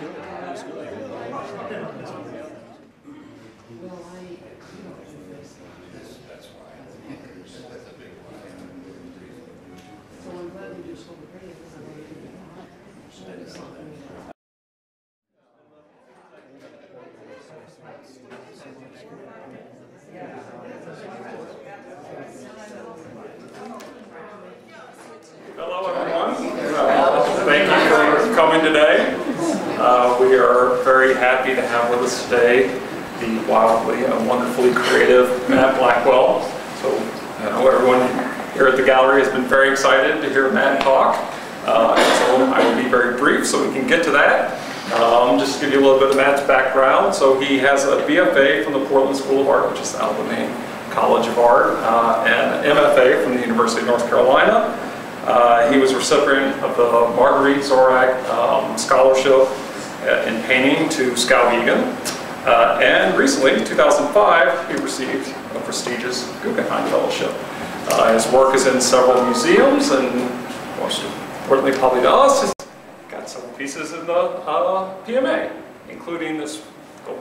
Hello everyone, thank you for coming today. We are very happy to have with us today the wildly and wonderfully creative Matt Blackwell. So I know everyone here at the gallery has been very excited to hear Matt talk. So I will be very brief so we can get to that. Just to give you a little bit of Matt's background. So he has a BFA from the Portland School of Art, which is out of the Maine College of Art, and an MFA from the University of North Carolina. He was recipient of the Marguerite Zorak Scholarship in Painting to Skowhegan. And recently, in 2005, he received a prestigious Guggenheim Fellowship. His work is in several museums, and most importantly probably to us, he's got several pieces in the PMA, including the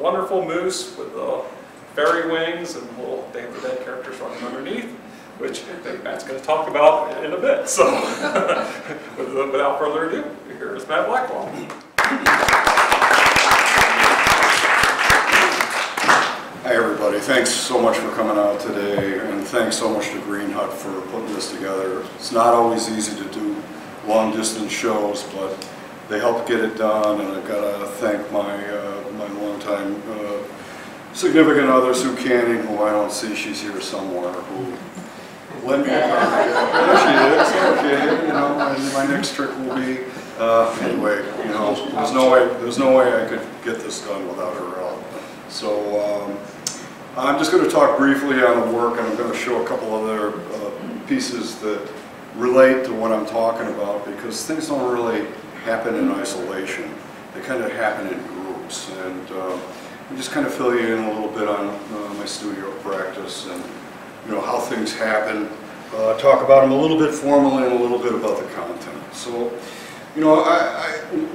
wonderful moose with the fairy wings and little Day of the Dead characters running underneath, which I think Matt's going to talk about in a bit. So without further ado, here's Matt Blackwell. Hi everybody, thanks so much for coming out today, and thanks so much to Greenhut for putting this together. It's not always easy to do long distance shows, but they helped get it done, and I've got to thank my longtime significant other, Sue Canning, who I don't see, she's here somewhere, who lent me a copy. There she is, okay, you know, and my next trick will be, anyway, you know, there's no way I could get this done without her help. So I'm just going to talk briefly on the work, and I'm going to show a couple other pieces that relate to what I'm talking about, because things don't really happen in isolation. They kind of happen in groups, and I'll just kind of fill you in a little bit on my studio practice and how things happen. Talk about them a little bit formally and a little bit about the content. So,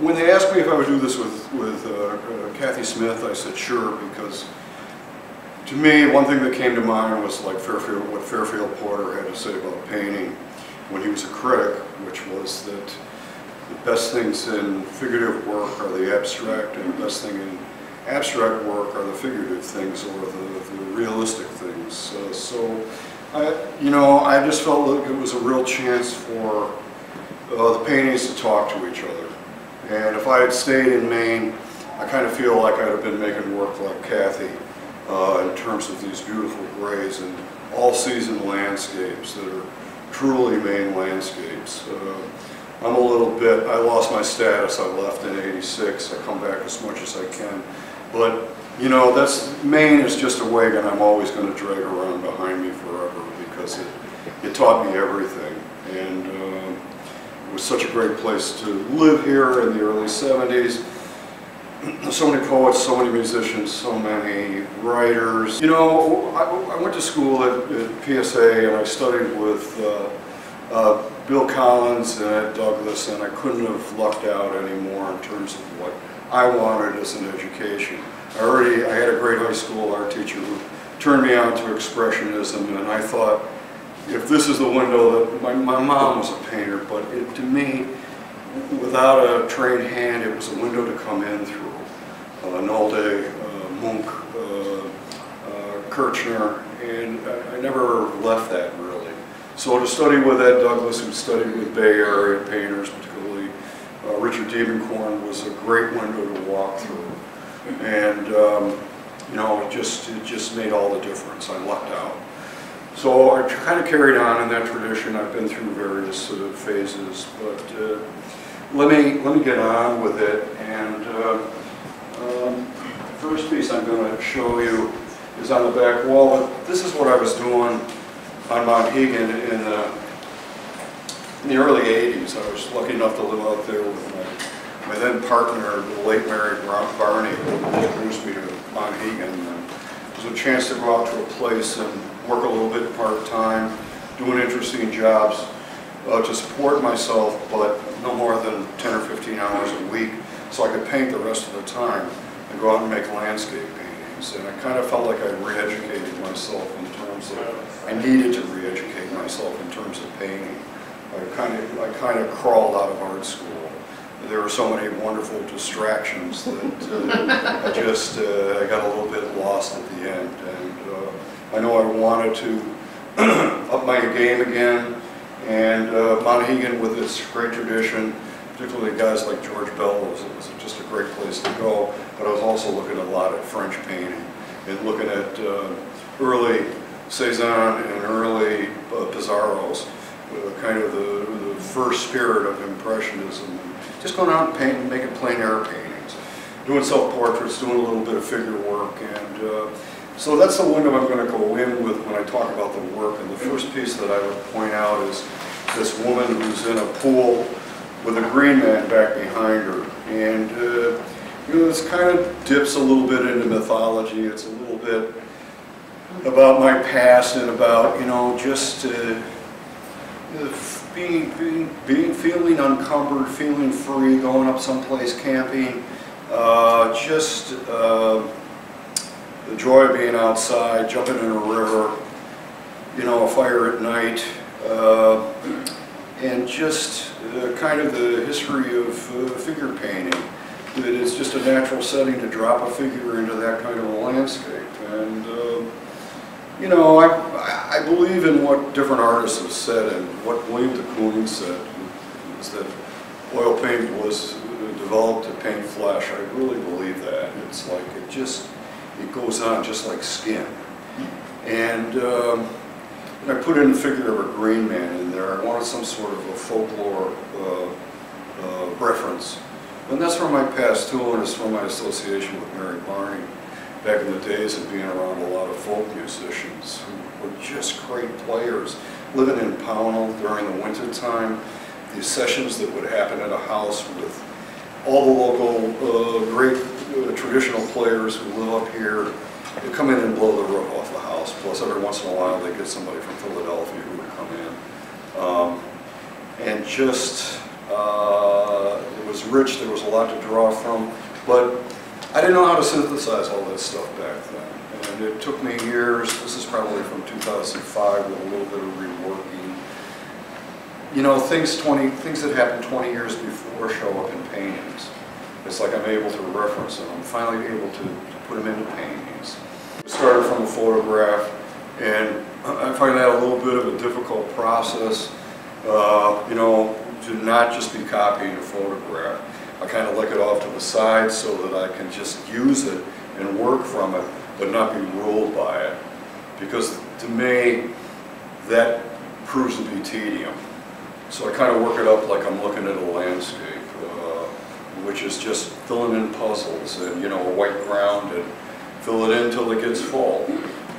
when they asked me if I would do this with Kathy Smith, I said sure, because to me, one thing that came to mind was like what Fairfield Porter had to say about painting when he was a critic, which was that the best things in figurative work are the abstract, and the best thing in abstract work are the figurative things, or the realistic things. So I just felt like it was a real chance for the paintings to talk to each other. And if I had stayed in Maine, I kind of feel like I'd have been making work like Kathy in terms of these beautiful grays and all-season landscapes that are truly Maine landscapes. I lost my status. I left in '86. I come back as much as I can. But, Maine is just a wagon I'm always going to drag around behind me forever, because it taught me everything. And it was such a great place to live here in the early '70s. So many poets, so many musicians, so many writers. I went to school at PSA, and I studied with Bill Collins and Ed Douglas, and I couldn't have lucked out anymore in terms of what I wanted as an education. I had a great high school art teacher who turned me on to Expressionism, and I thought, if this is the window that my mom was a painter, but to me, without a trained hand, it was a window to come in through. Nolde, Munch, Kirchner, and I never left that really. So to study with Ed Douglas, who studied with Bay Area painters, particularly Richard Diebenkorn, was a great window to walk through. And it just made all the difference. I lucked out. So I kind of carried on in that tradition. I've been through various phases, but let me get on with it. And the first piece I'm going to show you is on the back wall. This is what I was doing on Mount Hegan in the early '80s. I was lucky enough to live out there with my then partner, the late Mary Barney, who introduced me to Mount Hegan. And it was a chance to go out to a place and work a little bit part-time, doing interesting jobs to support myself, but no more than 10 or 15 hours a week. so I could paint the rest of the time and go out and make landscape paintings. And I kind of felt like I re-educated myself in terms of, I needed to re-educate myself in terms of painting. I kind of crawled out of art school. There were so many wonderful distractions that I got a little bit lost at the end. And I know I wanted to up my game again. And Monhegan, with its great tradition, particularly guys like George Bell, was just a great place to go. But I was also looking a lot at French painting and looking at early Cézanne and early Pizarro's, kind of the first spirit of Impressionism. Just going out and painting, making plein air paintings, doing self-portraits, doing a little bit of figure work, and so that's the window I'm going to go in with when I talk about the work. And the first piece that I would point out is this woman who's in a pool with a green man back behind her, and you know, this kind of dips a little bit into mythology. It's a little bit about my past and about, you know, just feeling unencumbered, feeling free, going up someplace camping, just the joy of being outside, jumping in a river, you know, a fire at night, and just kind of the history of figure painting. That it's just a natural setting to drop a figure into that kind of a landscape. And you know, I believe in what different artists have said, and what William de Kooning said, is that oil paint was developed to paint flesh. I really believe that. It's like it goes on just like skin. And I put in the figure of a green man in there. I wanted some sort of a folklore reference. And that's from my past too, and it's from my association with Mary Barney. Back in the days of being around a lot of folk musicians who were just great players, living in Pownell during the winter time, these sessions that would happen at a house with all the local great traditional players who live up here. They'd come in and blow the roof off the house, plus every once in a while they'd get somebody from Philadelphia who would come in. And just, it was rich, there was a lot to draw from, but I didn't know how to synthesize all this stuff back then, and it took me years. This is probably from 2005 with a little bit of reworking. You know, things that happened 20 years before show up in paintings. It's like I'm able to reference them. I'm finally able to put them into paintings. It started from a photograph, and I find that a little bit of a difficult process, you know, to not just be copying a photograph. I kind of lick it off to the side so that I can just use it and work from it, but not be ruled by it. Because to me, that proves to be tedium. So I kind of work it up like I'm looking at a landscape, which is just filling in puzzles and, you know, a white ground, and fill it in till it gets full.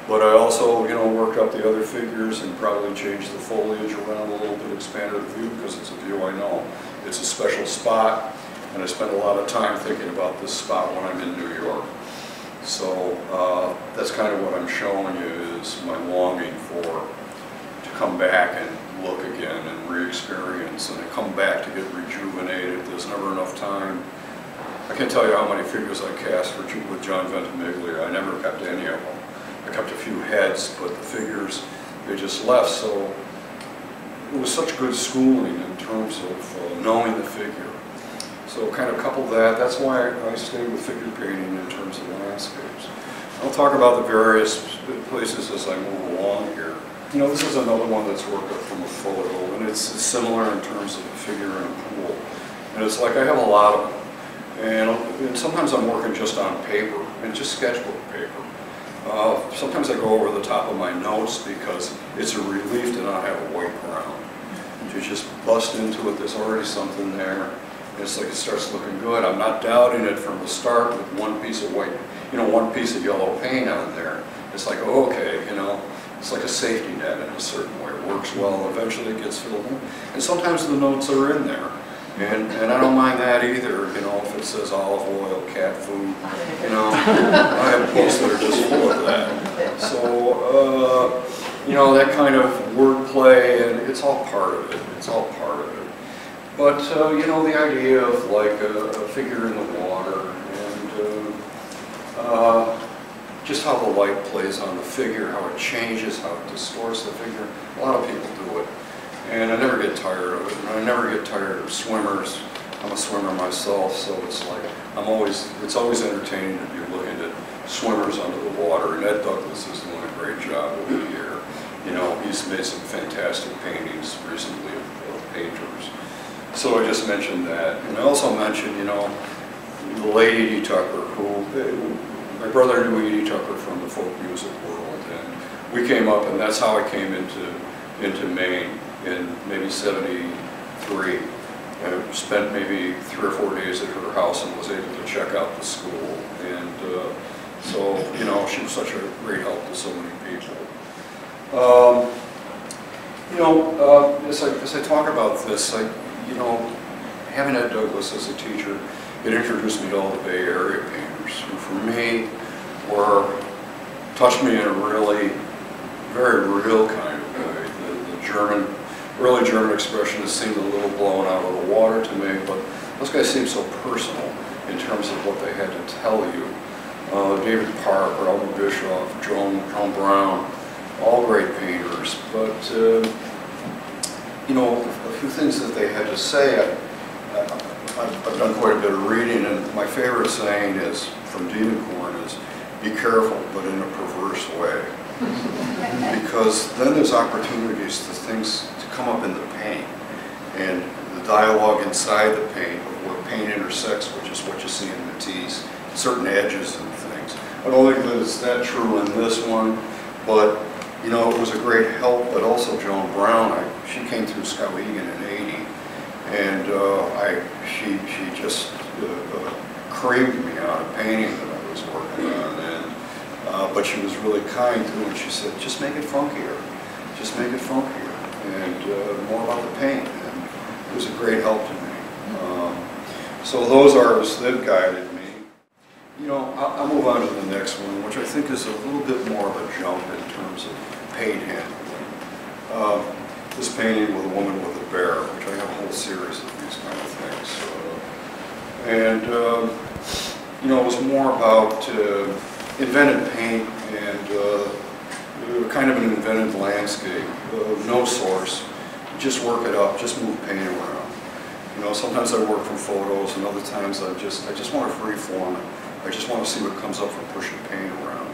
But I also, you know, worked up the other figures and probably changed the foliage around a little bit, expanded the view, because it's a view I know. It's a special spot. And I spend a lot of time thinking about this spot when I'm in New York. So that's kind of what I'm showing you, is my longing to come back and look again and re-experience, and come back to get rejuvenated. There's never enough time. I can't tell you how many figures I cast with John Ventimiglia. I never kept any of them. I kept a few heads, but the figures, they just left. So it was such good schooling in terms of knowing the figure. So kind of couple that. That's why I stay with figure painting in terms of landscapes. I'll talk about the various places as I move along here. You know, this is another one that's worked up from a photo, and it's similar in terms of a figure in a pool. And it's like I have a lot of them. And sometimes I'm working just on paper, and just sketchbook paper. Sometimes I go over the top of my notes because it's a relief to not have a white ground. To just bust into it, there's already something there. It's like it starts looking good. I'm not doubting it from the start with one piece of white, you know, one piece of yellow paint on there. It's like, oh, okay, you know, it's like a safety net in a certain way. It works well, eventually it gets filled in. And sometimes the notes are in there. And I don't mind that either, you know, if it says olive oil, cat food, you know. I have books that are just full of that. So, you know, that kind of wordplay, and it's all part of it. It's all part of it. But, you know, the idea of like a figure in the water and just how the light plays on the figure, how it changes, how it distorts the figure. A lot of people do it. And I never get tired of it. And I never get tired of swimmers. I'm a swimmer myself, so it's like, it's always entertaining to be looking at swimmers under the water. And Ed Douglas is doing a great job over here. You know, he's made some fantastic paintings recently of painters. So I just mentioned that. And I also mentioned, you know, the late Edie Tucker, who, my brother knew Edie Tucker from the folk music world. And we came up, and that's how I came into Maine in maybe '73. I spent maybe 3 or 4 days at her house and was able to check out the school. And so, you know, she was such a great help to so many people. You know, as I talk about this, you know, having Ed Douglas as a teacher, it introduced me to all the Bay Area painters who, for me, touched me in a really, very real kind of way. The early German expressionists seemed a little blown out of the water to me, but those guys seemed so personal in terms of what they had to tell you. David Parker, Albert Bischoff, Joan Brown, all great painters, but you know, a few things that they had to say. I've done quite a bit of reading, and my favorite saying is from Diedenkorn is, "Be careful, but in a perverse way," because then there's opportunities to come up in the paint, and the dialogue inside the paint of what paint intersects, which is what you see in Matisse, certain edges and things. I don't think that it's that true in this one, but you know, it was a great help. But also Joan Brown, she came through Skowhegan in '80, and she just creamed me out of painting that I was working on, and but she was really kind too, and she said, just make it funkier, just make it funkier, and more about the paint, and it was a great help to me. So those artists, they've guided me. You know, I'll move on to the next one, which I think is a little bit more of a jump in terms of paint handling. This painting with a woman with a bear, which I have a whole series of these kind of things. And, you know, it was more about invented paint and kind of an invented landscape. No source, just work it up, just move paint around. You know, sometimes I work from photos, and other times I just want to free form it. I just want to see what comes up from pushing paint around.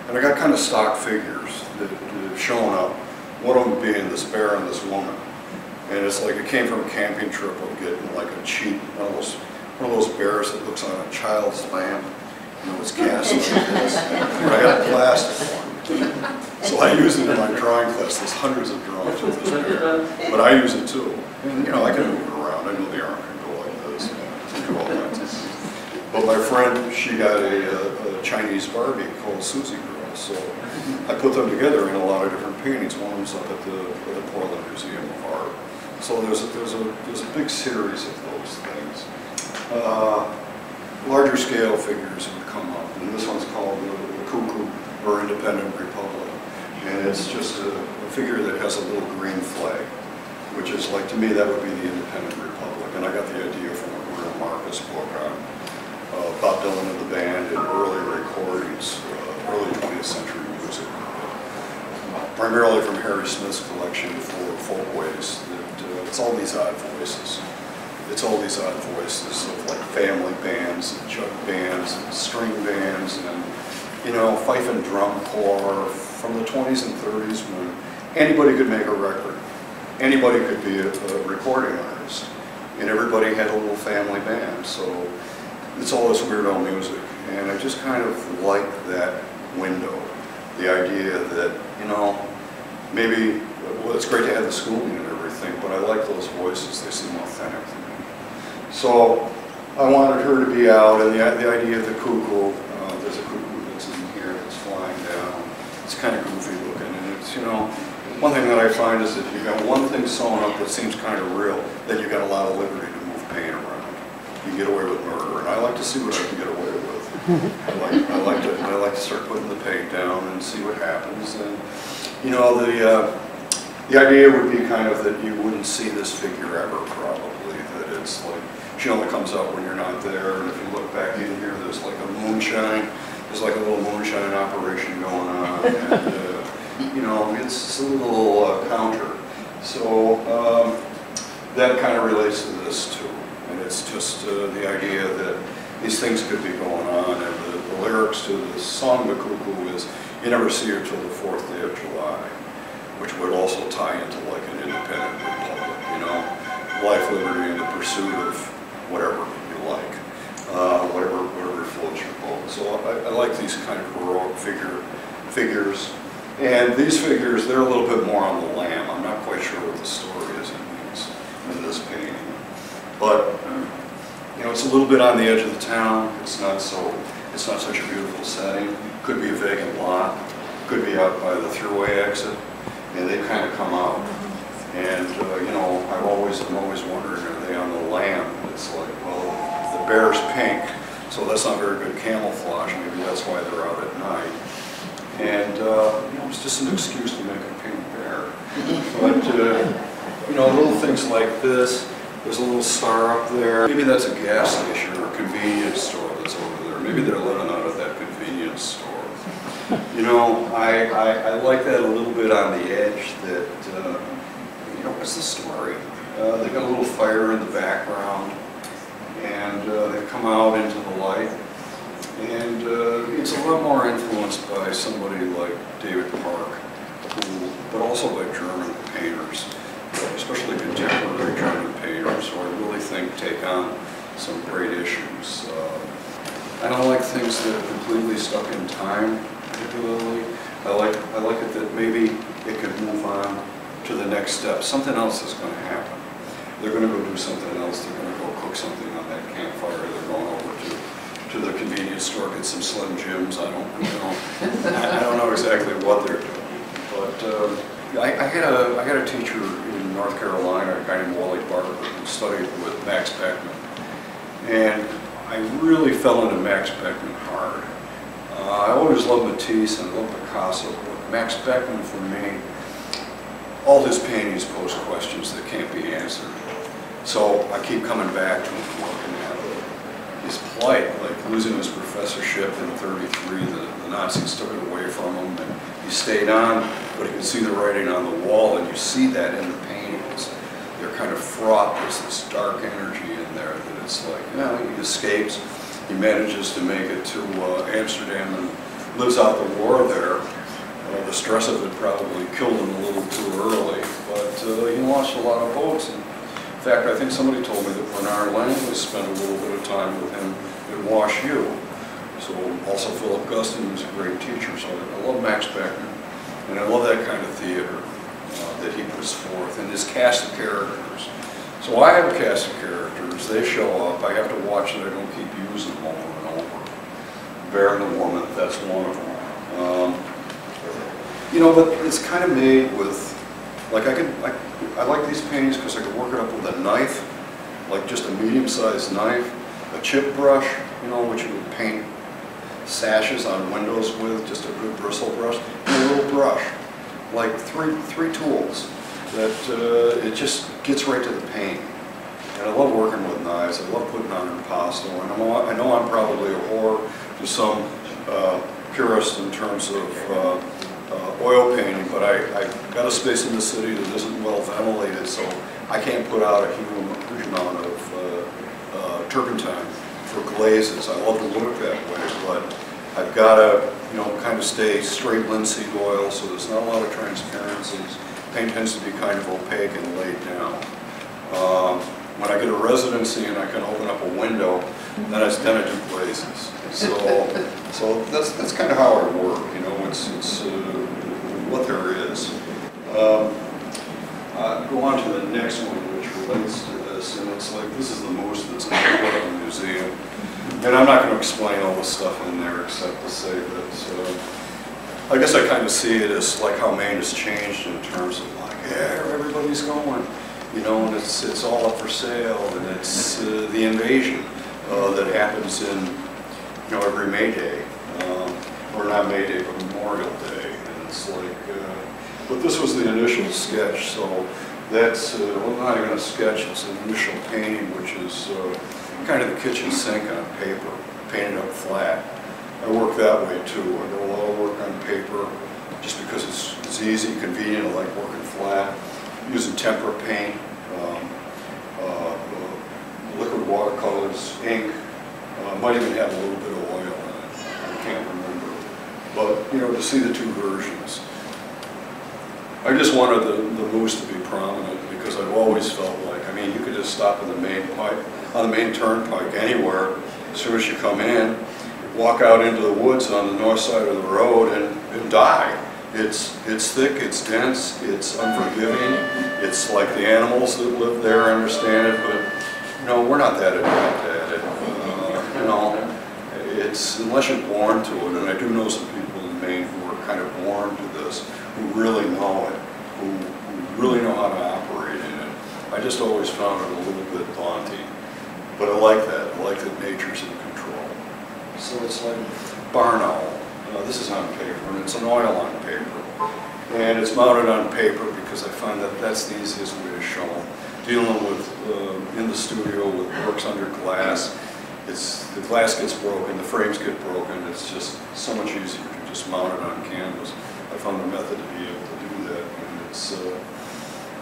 And I got kind of stock figures that showing up, one of them being this bear and this woman. And it's like it came from a camping trip of getting like a cheap, one of those bears that looks on a child's lamp. You know, it's cast like this. But I got a plastic one. So I use it in my drawing class. There's hundreds of drawings of this bear. But I use it too. And you know, I can move it around. I know the arm can go like this. And do all kinds of things. But my friend, she got a Chinese Barbie called Susie Girl, so I put them together in a lot of different paintings. One of them's up at the Portland Museum of Art. So there's a big series of those things. Larger scale figures would come up, and this one's called the Cuckoo, or Independent Republic, and it's just a figure that has a little green flag, which is like, to me, that would be the Independent Republic, and I got the idea from a Maria Marcus book on Bob Dylan and the band and early recordings, early 20th century music, primarily from Harry Smith's collection for folkways. It's all these odd voices. It's all these odd voices of like family bands and jug bands and string bands and, you know, fife and drum corps from the 20s and 30s when anybody could make a record. Anybody could be a recording artist. And everybody had a little family band. So it's all this weirdo music, and I just kind of like that window. The idea that, you know, maybe, well, it's great to have the schooling and everything, but I like those voices. They seem authentic to me. So I wanted her to be out, and the idea of the cuckoo, there's a cuckoo that's in here that's flying down. It's kind of goofy looking, and it's, you know, one thing that I find is that you've got one thing sewn up that seems kind of real, then you've got a lot of liberty to move paint around. You get away with murder, and I like to see what I can get away with. I like to start putting the paint down and see what happens. And you know, the idea would be kind of that you wouldn't see this figure ever, probably. it's like, she only comes out when you're not there, and if you look back in here, there's like a moonshine, there's like a little moonshine operation going on, and you know, it's a little counter. So that kind of relates to this too, and it's just the idea that these things could be going on, and the lyrics to the song "The Cuckoo" is, "You never see her till the 4th day of July," which would also tie into like an independent republic, you know, life, liberty, and the pursuit of whatever you like, whatever floats your boat. So I like these kind of heroic figures, and these figures, they're a little bit more on the lam. I'm not quite sure what the story is in this painting, but you know, it's a little bit on the edge of the town. It's not such a beautiful setting. Could be a vacant lot. Could be out by the thruway exit, and they kind of come out. And you know, I'm always wondering, are they on the lam? It's like, well, the bear's pink, so that's not very good camouflage. Maybe that's why they're out at night. And you know, it's just an excuse to make a pink bear. But you know, little things like this. There's a little star up there. Maybe that's a gas station or a convenience store that's over there. Maybe they're living out of that convenience store. You know, I like that a little bit on the edge that, you know, what's the story? They got a little fire in the background, and they come out into the light. And it's a lot more influenced by somebody like David Park, but also by German painters, especially contemporary German painters, who I really think take on some great issues. I don't like things that are completely stuck in time, particularly. I like it that maybe it could move on to the next step. Something else is going to happen. They're going to go do something else. They're going to go cook something on that campfire. They're going over to the convenience store, get some Slim Jims. I don't know exactly what they're doing, but. I had a teacher in North Carolina, a guy named Wally Barker, who studied with Max Beckman, and I really fell into Max Beckman hard. I always loved Matisse and I loved Picasso, but Max Beckman, for me, all his paintings pose questions that can't be answered. So I keep coming back to him, looking at his plight, like losing his professorship in '33, the Nazis took it away from him, and he stayed on, but you can see the writing on the wall, and you see that in the paintings. They're kind of fraught. There's this dark energy in there that it's like, you know, he escapes. He manages to make it to Amsterdam and lives out the war there. The stress of it probably killed him a little too early, but he launched a lot of boats. And in fact, I think somebody told me that Bernard Langley spent a little bit of time with him at Wash U. So also Philip Guston was a great teacher. So I love Max Beckman, and I love that kind of theater that he puts forth, and his cast of characters. So I have a cast of characters. They show up. I have to watch that I don't keep using them over and over. Bear and the Woman, that's one of them. You know, but it's kind of made with, like I like these paintings because I could work it up with a knife, like just a medium-sized knife, a chip brush, you know, which you would paint sashes on windows with, just a good bristle brush, and a little brush, like three tools that it just gets right to the paint. And I love working with knives. I love putting on impasto, and I know I'm probably a whore to some purist in terms of oil painting, but I got a space in the city that isn't well ventilated, so I can't put out a huge amount of turpentine for glazes. I love to work that way, but I've got to, you know, kind of stay straight linseed oil, so there's not a lot of transparencies. Paint tends to be kind of opaque and laid down. When I get a residency and I can open up a window, then I do glazes. So that's kind of how I work. You know, it's what there is. Go on to the next one, which relates to this, and it's like this is the moose that's in the museum. And I'm not going to explain all the stuff in there except to say that I guess I kind of see it as like how Maine has changed in terms of like, yeah, everybody's going. You know, and it's all up for sale, and it's the invasion that happens in, you know, every May Day, or not May Day, but Memorial Day, and it's like, but this was the initial sketch, so That's, well, not even a sketch, it's an initial painting, which is kind of the kitchen sink on paper, painted up flat. I work that way too. I do a lot of work on paper just because it's easy, convenient. I like working flat, using tempera paint, liquid watercolors, ink. Might even have a little bit of oil in it. I can't remember. But, you know, to see the two versions. I just wanted the moose to be prominent because I've always felt like, I mean, you could just stop in the Maine on the Maine Turnpike anywhere. As soon as you come in, walk out into the woods on the north side of the road and die. It's thick, it's dense, it's unforgiving. It's like the animals that live there understand it, but you know, we're not that adept at it. You know, it's unless you're born to it, and I do know some people in Maine who are kind of born to this, who really know it, who really know how to operate in it. I just always found it a little bit daunting, but I like that. I like that nature's in control. So it's like barn owl. This is on paper, and it's an oil on paper. And it's mounted on paper because I find that that's the easiest way to show them. Dealing with, in the studio with works under glass, the glass gets broken, the frames get broken, it's just so much easier to just mount it on canvas. I found a method to be able to do that, and it's,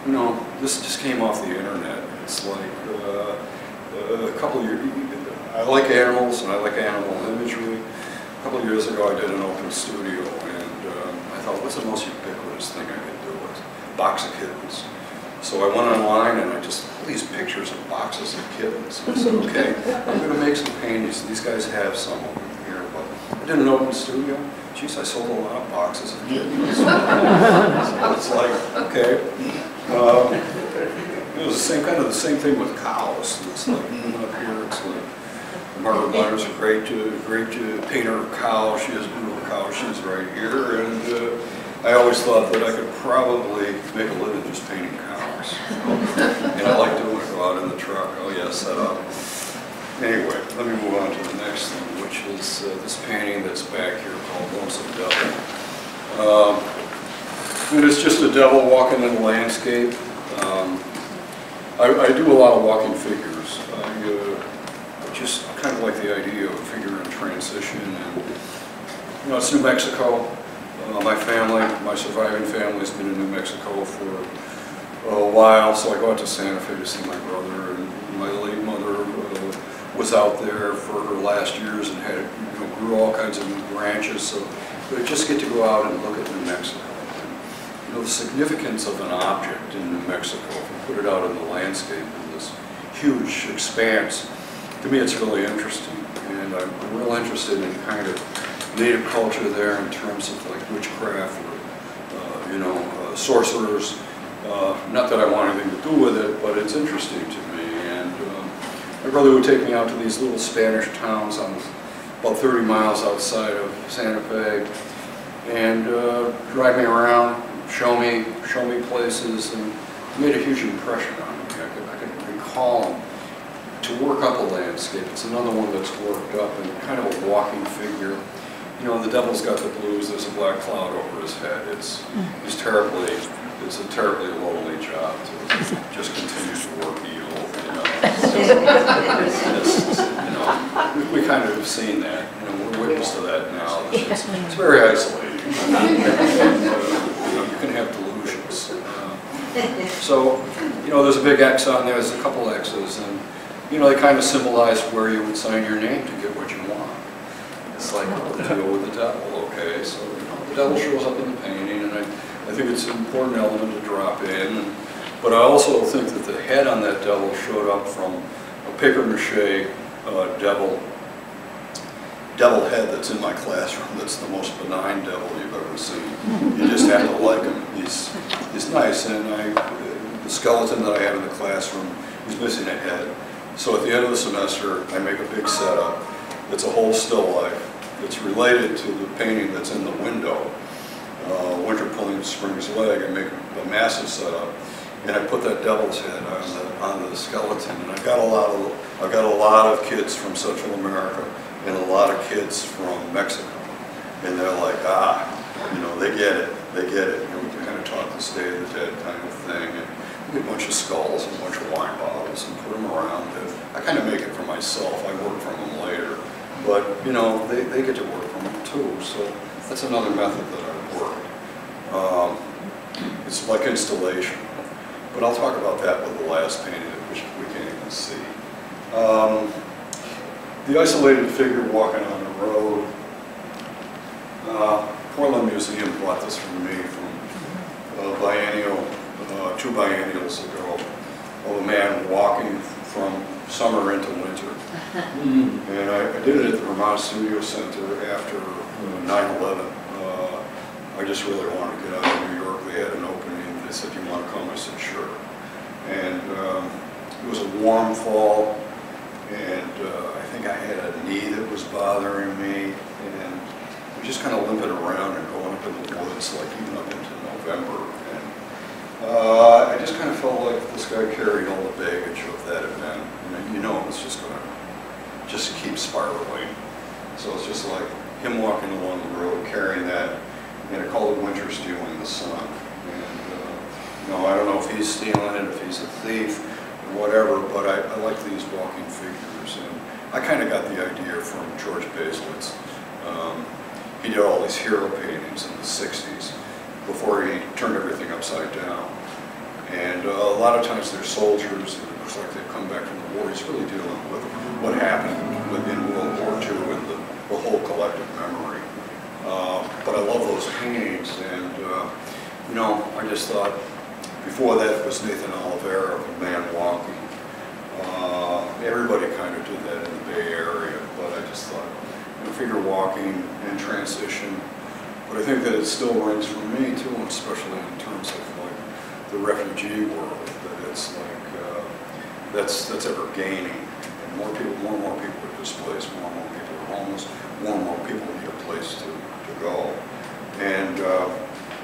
you know, this just came off the internet. It's like a couple of years, I like animals and I like animal imagery. A couple of years ago I did an open studio, and I thought, what's the most ubiquitous thing I could do? A box of kittens. So I went online and I just, all these pictures of boxes of kittens. I said, okay, I'm going to make some paintings. These guys have some of them here, but I did an open studio. Geez, I sold a lot of boxes of kittens. So it's like, okay. It was the same kind of the same thing with cows. It's like coming up here. It's like Margaret Myers, a great painter of cows. She has beautiful cows. She's right here, and I always thought that I could probably make a living just painting cows. And I like doing it. Go out in the truck. Oh yeah, set up. Anyway, let me move on to the next thing, which is this painting that's back here called Lonesome Devil. And it's just a devil walking in the landscape. I do a lot of walking figures. I just kind of like the idea of a figure in transition. And, you know, it's New Mexico. My family, my surviving family has been in New Mexico for a while, so I go out to Santa Fe to see my brother, and my late mother was out there for her last years and had, you know, grew all kinds of new ranches, so we just get to go out and look at New Mexico. And, you know, the significance of an object in New Mexico, if you put it out in the landscape in this huge expanse, to me it's really interesting, and I'm real interested in kind of native culture there in terms of like witchcraft or, you know, sorcerers. Not that I want anything to do with it, but it's interesting to me. And my brother would take me out to these little Spanish towns on about 30 miles outside of Santa Fe, and drive me around, show me places, and it made a huge impression on me. I could recall him. To work up a landscape, it's another one that's worked up and kind of a walking figure. You know, the devil's got the blues, there's a black cloud over his head. It's a terribly lonely job to just continue to work evil, you know. You know, we kind of have seen that, you know, we're witness to that now. It's very isolating. And, you know, you can have delusions. So, you know, there's a big X on there, there's a couple X's, and, you know, they kind of symbolize where you would sign your name to get what you want. It's like, oh, to go with the devil, okay, so you know, the devil shows up in the painting, and I think it's an important element to drop in, but I also think that the head on that devil showed up from a papier-mâché devil head that's in my classroom. That's the most benign devil you've ever seen. You just have to like him. He's nice, and the skeleton that I have in the classroom, he's missing a head. So at the end of the semester, I make a big setup. It's a whole still life. It's related to the painting that's in the window. Winter Pulling Spring's Leg. I make a massive setup, and I put that devil's head on the skeleton. And I've got a lot of kids from Central America and a lot of kids from Mexico, and they're like, you know, they get it. You know, we can kind of talk this Day of the Dead kind of thing, and we can bunch of skulls and a bunch of wine bottles and put them around. And I kind of make it for myself. I work from them later. But, you know, they get to work from them too. So that's another method that I work. It's like installation. But I'll talk about that with the last painting, which we can't even see. The isolated figure walking on the road. Portland Museum bought this from me from biennial, 2 biennials ago, of a man walking from summer into winter. And I did it at the Vermont Studio Center after 9/11. I just really wanted to get out of New York. They had an opening. They said, "You want to come?" I said, "Sure." And it was a warm fall, and I think I had a knee that was bothering me, and we just kind of limping around and going up in the woods, like even up into November. And I just kind of felt like this guy carried all the baggage of that event. And you know, it's just going to just keep spiraling. So it's just like him walking along the road, carrying that. And I call it winter stealing the sun. And you know, I don't know if he's stealing it, if he's a thief, or whatever, but I like these walking figures. And I kind of got the idea from George Baselitz. He did all these hero paintings in the 60s before he turned everything upside down. And a lot of times they're soldiers, and it looks like they've come back from the war. He's really dealing with what happened in World War II and the whole collective memory. But I love those paintings, and you know, I just thought, before that it was Nathan Oliveira of A Man Walking. Everybody kind of did that in the Bay Area, but I just thought, you know, figure walking and transition. But I think that it still rings for me too, and especially in terms of like the refugee world, that it's like that's ever gaining, and more and more people are displaced, more and more people are homeless, more and more people need a place to go. And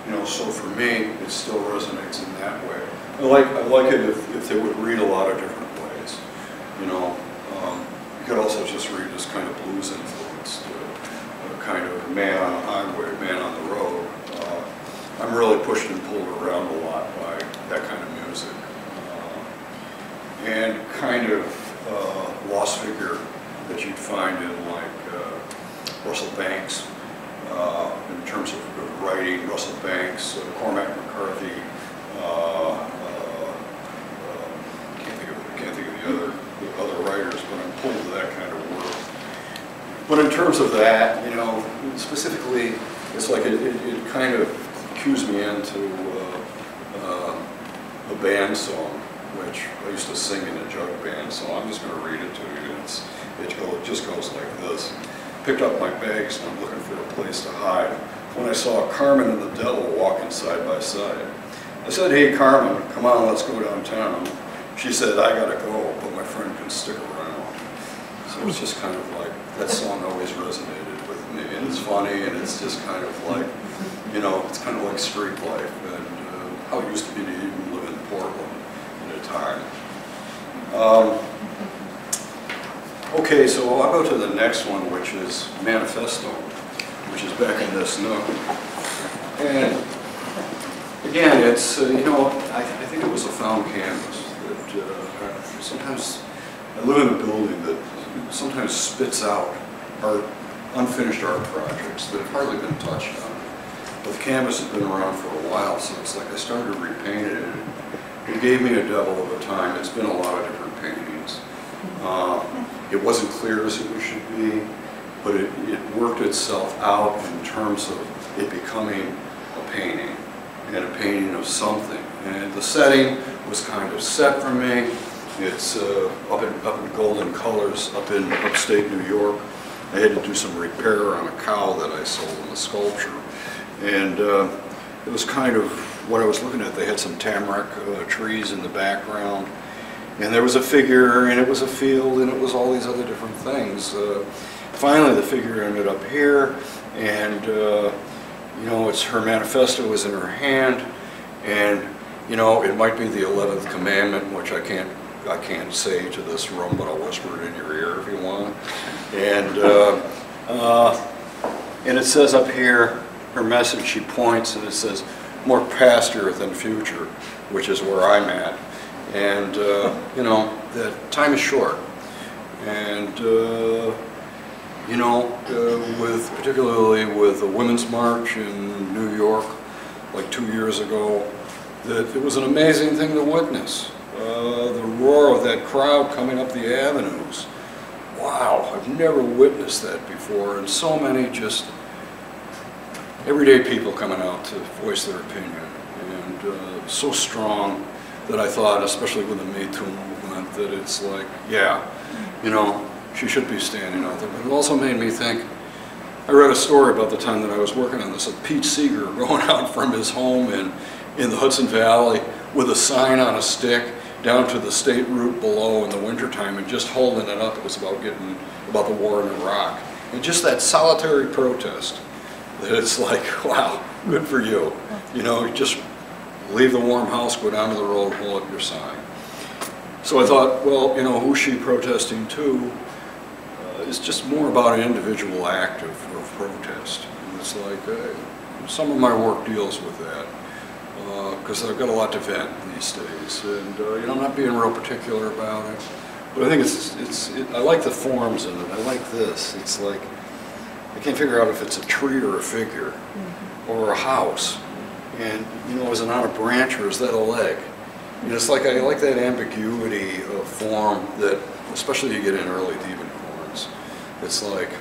you know, so for me, it still resonates in that way. I like it if they would read a lot of different ways. You know, you could also just read this kind of blues influenced, kind of man on the highway, man on the road. I'm really pushed and pulled around a lot by that kind of music. And kind of lost figure that you'd find in like Russell Banks, in terms of writing, Russell Banks, Cormac McCarthy, can't think of the other writers, but I'm pulled to that kind of work. But in terms of that, you know, specifically, it's like it kind of cues me into a band song, which I used to sing in a jug band, so I'm just going to read it to you. It just goes like this. Picked up my bags and I'm looking for a place to hide when I saw Carmen and the devil walking side by side. I said, "Hey Carmen, come on, let's go downtown." She said, "I gotta go, but my friend can stick around." So it's just kind of like, that song always resonated with me, and it's funny, and it's just kind of like, you know, it's kind of like street life, and how it used to be to even live in Portland at a time. Okay, so I'll go to the next one, which is Manifesto, which is back in this nook. And again, it's, you know, I think it was a found canvas that sometimes, I live in a building that sometimes spits out art, unfinished art projects that have hardly been touched on. But the canvas has been around for a while, so it's like I started to repaint it. It gave me a devil of a time. It's been a lot of different paintings. It wasn't clear as it should be, but it worked itself out in terms of it becoming a painting, and a painting of something. And the setting was kind of set for me. It's up in Golden Colors, up in upstate New York. I had to do some repair on a cow that I sold in the sculpture. And it was kind of what I was looking at. They had some tamarack trees in the background. And there was a figure, and it was a field, and it was all these other different things. Finally, the figure ended up here, and you know, her manifesto was in her hand, and you know, it might be the 11th commandment, which I can't say to this room, but I'll whisper it in your ear if you want. And it says up here, her message. She points, and it says, "More pasture than future," which is where I'm at. And, you know, that time is short. And, you know, particularly with the Women's March in New York, like 2 years ago, that it was an amazing thing to witness. The roar of that crowd coming up the avenues. Wow, I've never witnessed that before. And so many just everyday people coming out to voice their opinion. And so strong that I thought, especially with the Me Too movement, that it's like, yeah, you know, she should be standing out there. But it also made me think, I read a story about the time that I was working on this, of Pete Seeger going out from his home in the Hudson Valley with a sign on a stick down to the state route below in the wintertime and just holding it up. It was about the war in Iraq. And just that solitary protest, that it's like, wow, good for you. You know, just leave the warm house, go down to the road, hold up your sign. So I thought, well, you know, who's she protesting to? It's just more about an individual act of protest. And it's like, some of my work deals with that, because I've got a lot to vent these days. And, you know, I'm not being real particular about it. But I think I like the forms in it. I like this. It's like, I can't figure out if it's a tree or a figure, or a house. And, you know, is it on a branch or is that a leg? You know, it's like, I like that ambiguity of form that, especially you get in early Diebenkorns. It's like,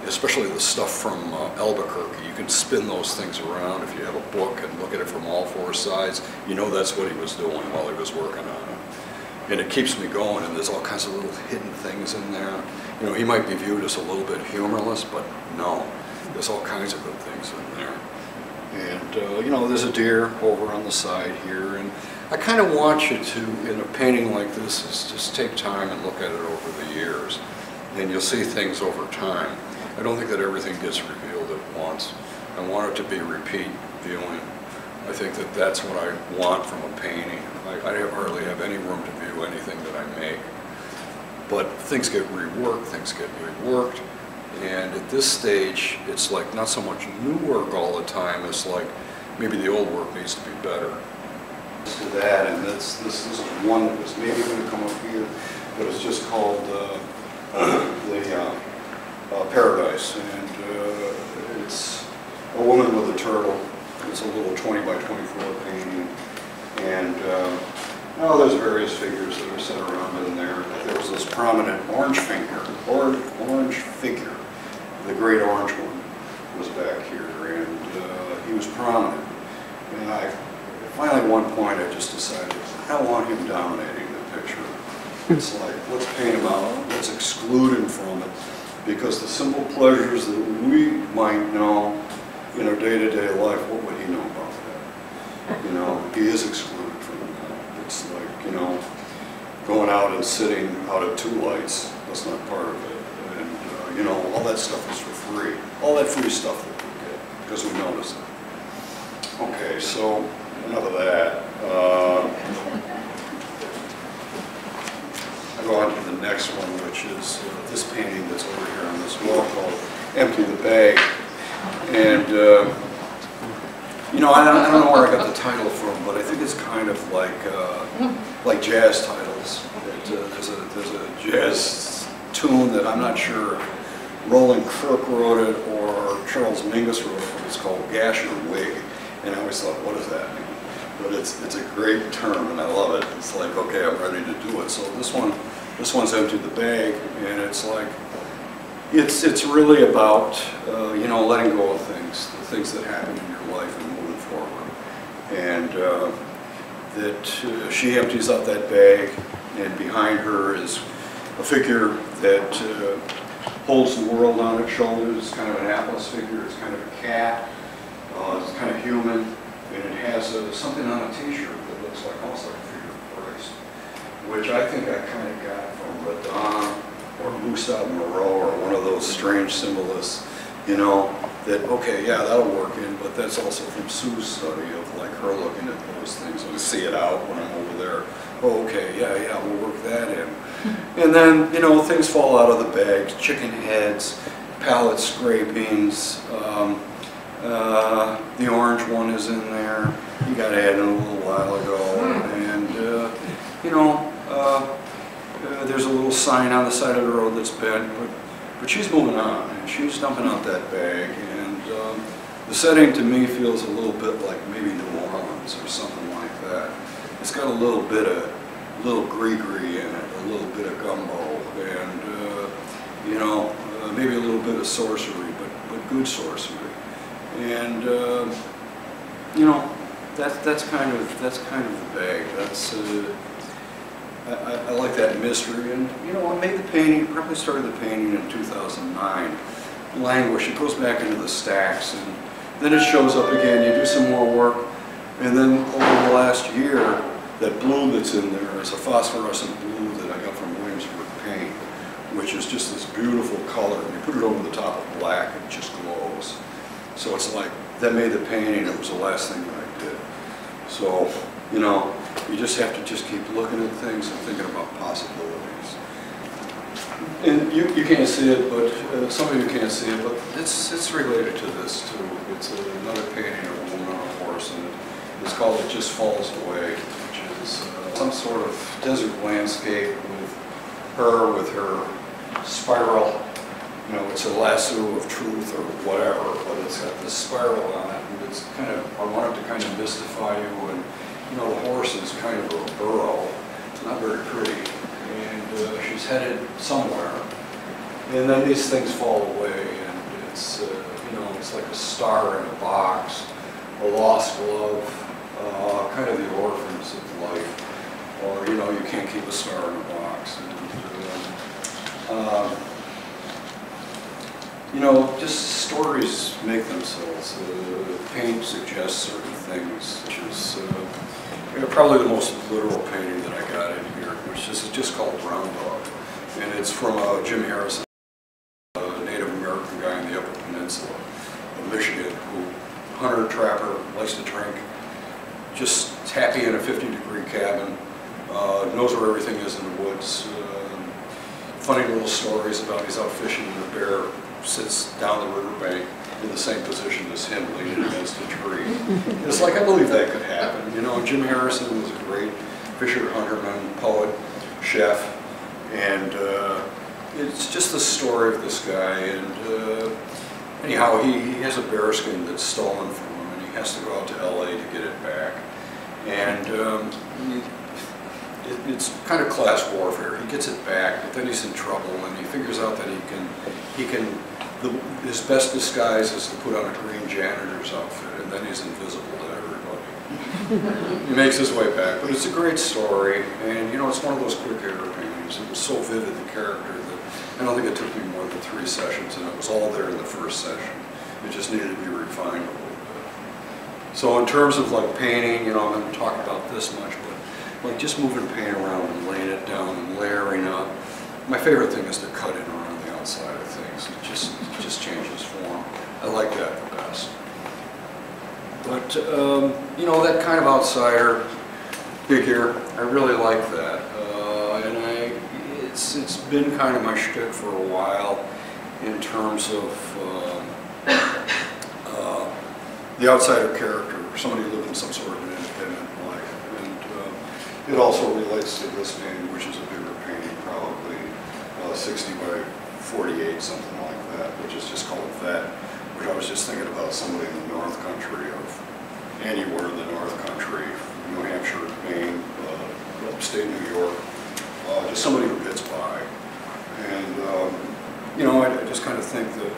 especially the stuff from Albuquerque, you can spin those things around if you have a book and look at it from all four sides. You know that's what he was doing while he was working on it. And it keeps me going, and there's all kinds of little hidden things in there. You know, he might be viewed as a little bit humorless, but no, there's all kinds of good things in there. And, you know, there's a deer over on the side here, and I kind of want you to, in a painting like this, is just take time and look at it over the years, and you'll see things over time. I don't think that everything gets revealed at once. I want it to be repeat viewing. I think that that's what I want from a painting. I hardly have any room to view anything that I make. But things get reworked, things get reworked. And at this stage, it's like not so much new work all the time, it's like maybe the old work needs to be better. To that, and this is one that was maybe going to come up here, but it's just called Paradise. And it's a woman with a turtle. It's a little 20 by 24 painting. And oh, there's various figures that are set around in there. There was this prominent orange figure. The great orange one was back here, and he was prominent. And finally, at one point, I just decided I don't want him dominating the picture. It's like, let's paint him out, let's exclude him from it, because the simple pleasures that we might know in our day-to-day life, what would he know about that? You know, he is excluded from that. It's like, you know, going out and sitting out at two lights, that's not part of it. And, you know, all that stuff is for free. All that free stuff that we get, because we notice it. Okay, so enough of that. I go on to the next one, which is this painting that's over here on this wall called Empty the Bag. And, you know, I don't know where I got the title from, but I think it's kind of like jazz titles. There's a jazz tune that I'm not sure if Roland Kirk wrote it or Charles Mingus wrote it, but it's called Gash Your Wig. And I always thought, what does that mean? But it's a great term, and I love it. It's like, okay, I'm ready to do it. So this one's Empty the Bag, and it's like, it's really about, you know, letting go of things, the things that happen in your life and moving forward. And that she empties out that bag, and behind her is a figure that holds the world on its shoulders. It's kind of an Atlas figure. It's kind of a cat. It's kind of human, and it has something on a t-shirt that looks like almost like a figure of Christ, which I think I kind of got from Rodin or Gustave Moreau or one of those strange symbolists, you know, that, okay, yeah, that'll work in, but that's also from Sue's study of like her looking at those things. I see it out when I'm over there. Oh, okay, yeah, we'll work that in. And then, you know, things fall out of the bags, chicken heads, palette scrapings, the orange one is in there. You got added a little while ago, and you know, there's a little sign on the side of the road that's bent, but she's moving on, and she's dumping out that bag, and the setting to me feels a little bit like maybe New Orleans or something like that. It's got a little gree-gree in it, a little bit of gumbo, and you know, maybe a little bit of sorcery, but good sorcery. And you know, that's kind of the bag. That's I like that mystery, and you know, I made the painting. Probably started the painting in 2009. Languish. It goes back into the stacks, and then it shows up again. You do some more work, and then over the last year, that blue that's in there is a phosphorescent blue that I got from Williamsburg Paint, which is just this beautiful color. And you put it over the top of black, and it just glows. So it's like that made the painting. It was the last thing that I did. So you know, you just have to just keep looking at things and thinking about possibilities. And you can't see it, but some of you can't see it, but it's related to this too. It's another painting of a woman on a horse, and it's called "It Just Falls Away," which is some sort of desert landscape with her spiral. You know, it's a lasso of truth or whatever, but it's got this spiral on it, and it's kind of, I wanted to kind of mystify you, and you know, the horse is kind of a burro. It's not very pretty, and she's headed somewhere, and then these things fall away, and it's, you know, it's like a star in a box, a lost glove, kind of the orphans of life, or, you know, you can't keep a star in a box. And, you know, just stories make themselves. Paint suggests certain things, which is probably the most literal painting that I got in here, which is just called Brown Dog. And it's from Jim Harrison, a Native American guy in the Upper Peninsula of Michigan, who hunter, trapper, likes to drink, just happy in a 50-degree cabin, knows where everything is in the woods. Funny little stories about he's out fishing and the bear sits down the riverbank in the same position as him, leaning against a tree. It's like, I believe that could happen. You know, Jim Harrison was a great fisher, hunterman, poet, chef, and it's just the story of this guy. And anyhow, he has a bearskin that's stolen from him, and he has to go out to LA to get it back. And it's kind of class warfare. He gets it back, but then he's in trouble, and he figures out that his best disguise is to put on a green janitor's outfit, and then he's invisible to everybody. He makes his way back, but it's a great story, and you know, it's one of those quick error paintings. It was so vivid, the character, that I don't think it took me more than 3 sessions, and it was all there in the first session. It just needed to be refined a little bit. So in terms of like painting, you know, I'm going to talk about this much, but like just moving paint around and laying it down and layering up. My favorite thing is to cut in around the outside of things. It just changes form. I like that the best. But you know, that kind of outsider figure, I really like that. And it's been kind of my shtick for a while in terms of the outsider character, somebody living some sort of an independent life. And it also relates to this painting, which is a bigger painting, probably 60 by 48, something like that, which is just called Vet, which I was just thinking about somebody in the North Country, of anywhere in the North Country, New Hampshire, Maine, upstate New York, just somebody who gets by. And, you know, I just kind of think that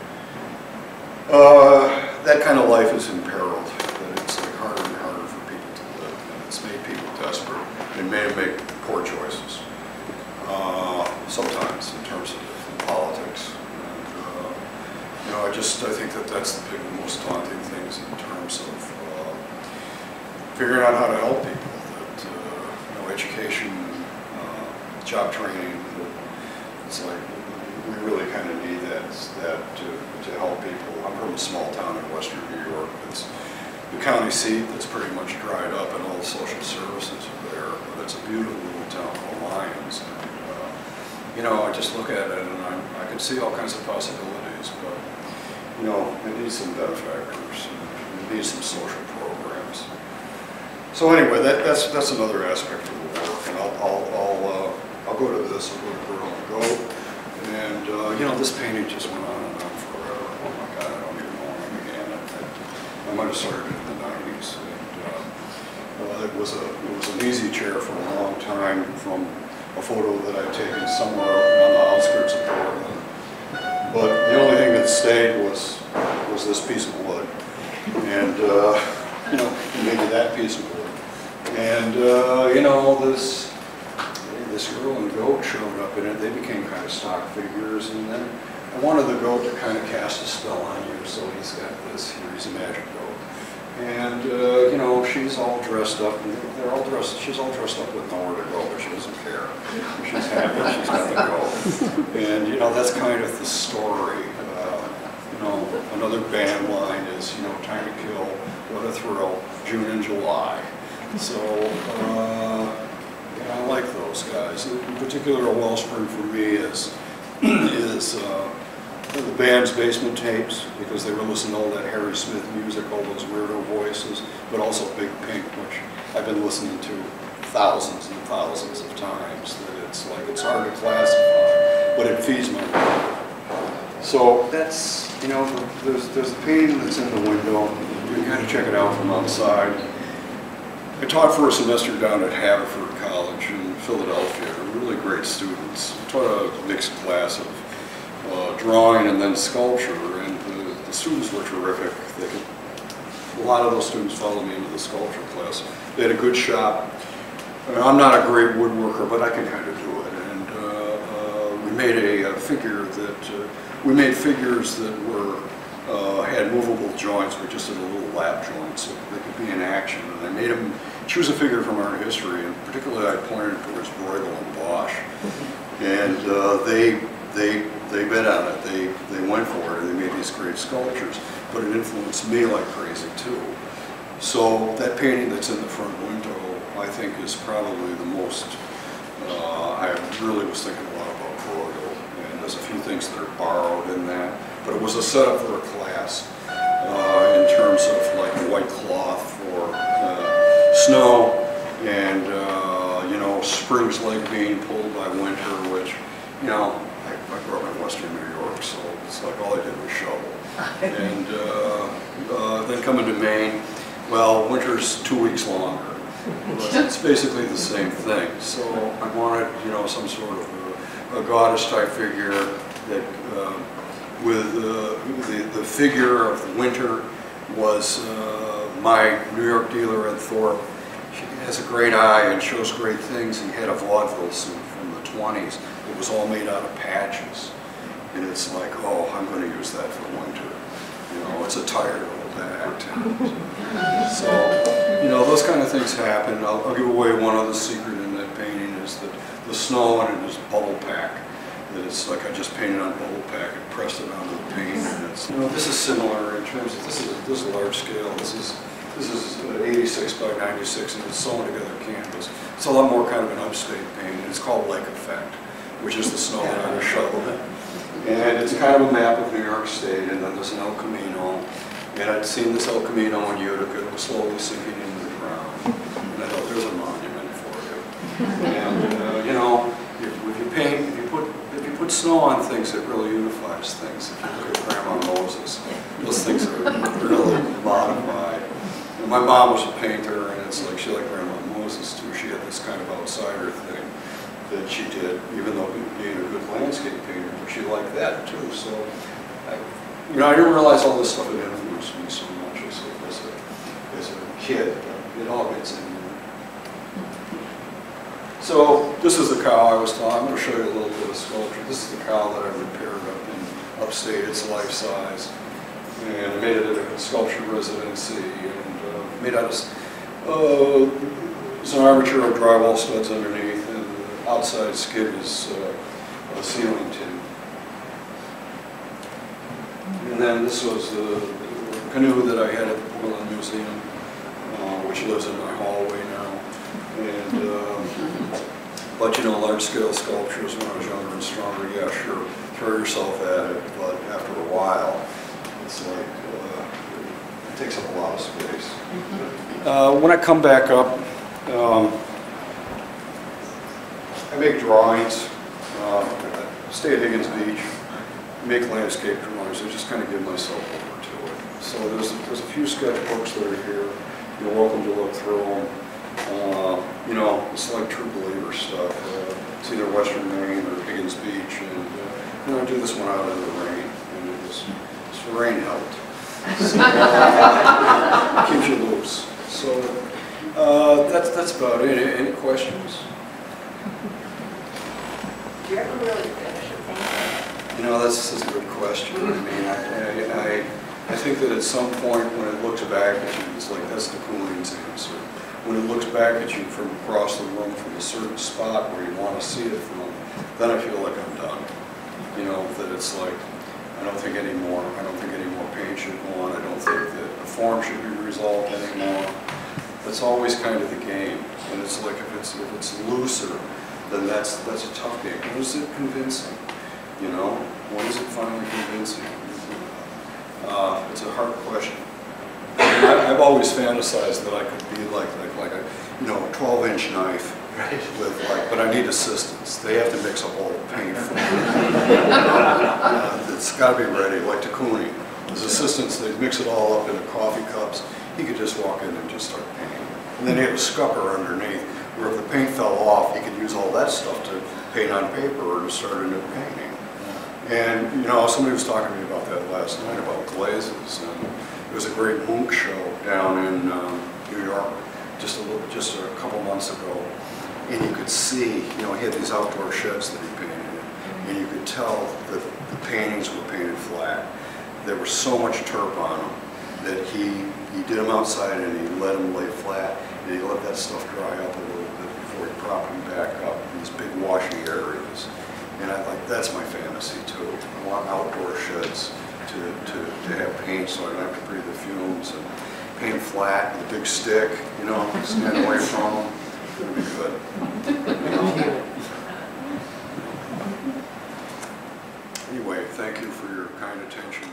that kind of life is imperiled, that it's like harder and harder for people to live, and it's made people desperate, and made them make poor choices, sometimes in terms of politics. And, you know, I think that that's the most daunting things in terms of figuring out how to help people, that, you know, education, job training, it's like, we really kind of need that to help people. I'm from a small town in western New York. It's the county seat that's pretty much dried up, and all the social services are there. But it's a beautiful little town called Lyons. And, you know, I just look at it and I can see all kinds of possibilities. But you know, it needs some benefactors. It needs some social programs. So anyway, that's another aspect of the work, and I'll this, a little girl and a goat. And, you know, this painting just went on and on forever. Oh my God, I don't even know when I began it. I might have started in the 90s. And, it was an easy chair for a long time from a photo that I'd taken somewhere on the outskirts of Portland. But the only thing that stayed was this piece of wood. And, you know, maybe that piece of wood. And, you know, this girl and goat showed up in it. They became kind of stock figures, and then I wanted the goat to kind of cast a spell on you, so he's got this here, he's a magic goat. And, you know, she's all dressed up, and she's all dressed up with nowhere to go, but she doesn't care. She's happy, she's got the goat. And, you know, that's kind of the story. You know, another band line is, you know, Time to Kill, What a Thrill, June and July. So, I like those guys. In particular, a wellspring for me is the band's basement tapes, because they were listening to all that Harry Smith music, all those weirdo voices, but also Big Pink, which I've been listening to thousands and thousands of times. That it's hard to classify, but it feeds my brain. So that's, you know, there's a painting that's in the window. You can kind of check it out from outside. I taught for a semester down at Haverford College in Philadelphia. Really great students. I taught a mixed class of drawing and then sculpture, and the students were terrific. A lot of those students followed me into the sculpture class. They had a good shop. I'm not a great woodworker, but I can kind of do it. And we made a figure that we made figures that were had movable joints. We just did a little lap joint so they could be in action. And I made them choose a figure from art history, and particularly I pointed towards Bruegel and Bosch. And they bet on it. They went for it, and they made these great sculptures. But it influenced me like crazy too. So that painting that's in the front window, I think, is probably the most. I really was thinking a lot about Bruegel, and there's a few things that are borrowed in that. But it was a setup for a class in terms of like white cloth for snow, and you know, spring's leg being pulled by winter, which, you know, I grew up in Western New York, so it's like all I did was shovel. And then coming to Maine, well, winter's 2 weeks longer. But it's basically the same thing. So I wanted, you know, some sort of a goddess type figure that with the figure of the winter was my New York dealer at Thorpe. She has a great eye and shows great things. He had a vaudeville suit from the 20s. It was all made out of patches. And it's like, oh, I'm going to use that for winter. You know, it's a tired old act. And so, you know, those kind of things happen. I'll give away one other secret in that painting is that the snow in it is bubble pack. That it's like I just painted on bubble pack and pressed it onto the paint. And it's, you know, this is similar in terms of this is large scale. This is 86 by 96, and it's sewn together canvas. It's a lot more kind of an upstate painting. It's called Lake Effect, which is the snow that I was shoveling. And it's kind of a map of New York State, and then there's an El Camino. And I'd seen this El Camino in Utica. It was slowly sinking into the ground. And I thought, there's a monument for you. And, you know, if you paint, if you put snow on things, it really unifies things. If you look at Grandma Moses, those things are really modified. And my mom was a painter, and it's like she liked Grandma Moses too. She had this kind of outsider thing that she did, even though being a good landscape painter, but she liked that too. So, you know, I didn't realize all this stuff had influenced me so much as a kid, but it all gets in there. So this is the cow I was talking. I'm going to show you a little bit of sculpture. This is the cow that I repaired up in upstate. It's life size, and I made it at a sculpture residency, and made out of it's an armature of drywall studs underneath, and the outside skid is a ceiling tin. And then this was the canoe that I had at the Portland Museum, which lives in my hallway now. And but you know, large-scale sculptures when I was younger and stronger, yeah, sure, throw yourself at it. But after a while, it's like it takes up a lot of space. When I come back up, I make drawings Stay at Higgins Beach, make landscape drawings. I just kind of give myself over to it. So there's a few sketchbooks that are here. You're welcome to look through them. You know, it's like true believer stuff. It's either Western Maine or Higgins Beach, and you know, I do this one out in the rain, and the rain helped. So, keeps you loose. So that's about it. Any questions? Do you ever really finish a painting? You know, this is a good question. I mean, I think that at some point when it looks back at you, it's like that's the Cooling's answer. When it looks back at you from across the room from a certain spot where you want to see it from, then I feel like I'm done. You know, that it's like, I don't think any more paint should go on. I don't think that the form should be resolved anymore. That's always kind of the game. And it's like if it's looser, then that's a tough game. When is it convincing? You know, when is it finally convincing? It's a hard question. I've always fantasized that I could be like a 12-inch knife, right? With but I need assistants. They have to mix up all the paint for me. It's got to be ready, like Takuni. His assistants, they mix it all up into coffee cups. He could just walk in and just start painting. And then he had a scupper underneath, where if the paint fell off, he could use all that stuff to paint on paper or to start a new painting. And you know, somebody was talking to me about that last night about glazes. And there was a great Munch show down in New York just a couple months ago, and you could see, you know, he had these outdoor sheds that he painted, and you could tell that the paintings were painted flat. There was so much turp on them that he did them outside and he let them lay flat, and he let that stuff dry up a little bit before he propped them back up in these big washy areas. And that's my fantasy too. I want outdoor sheds to have paint so I don't have to breathe the fumes, and paint flat with a big stick, you know, stand away from them. It'll be good. You know? Anyway, thank you for your kind attention.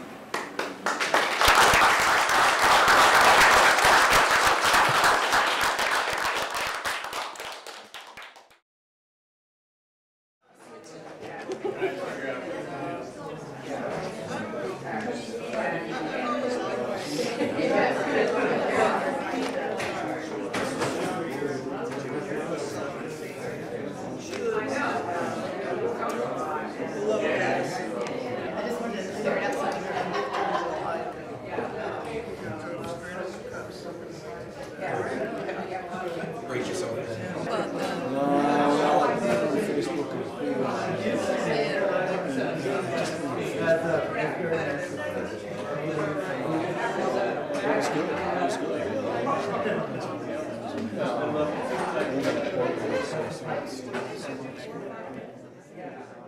Yeah.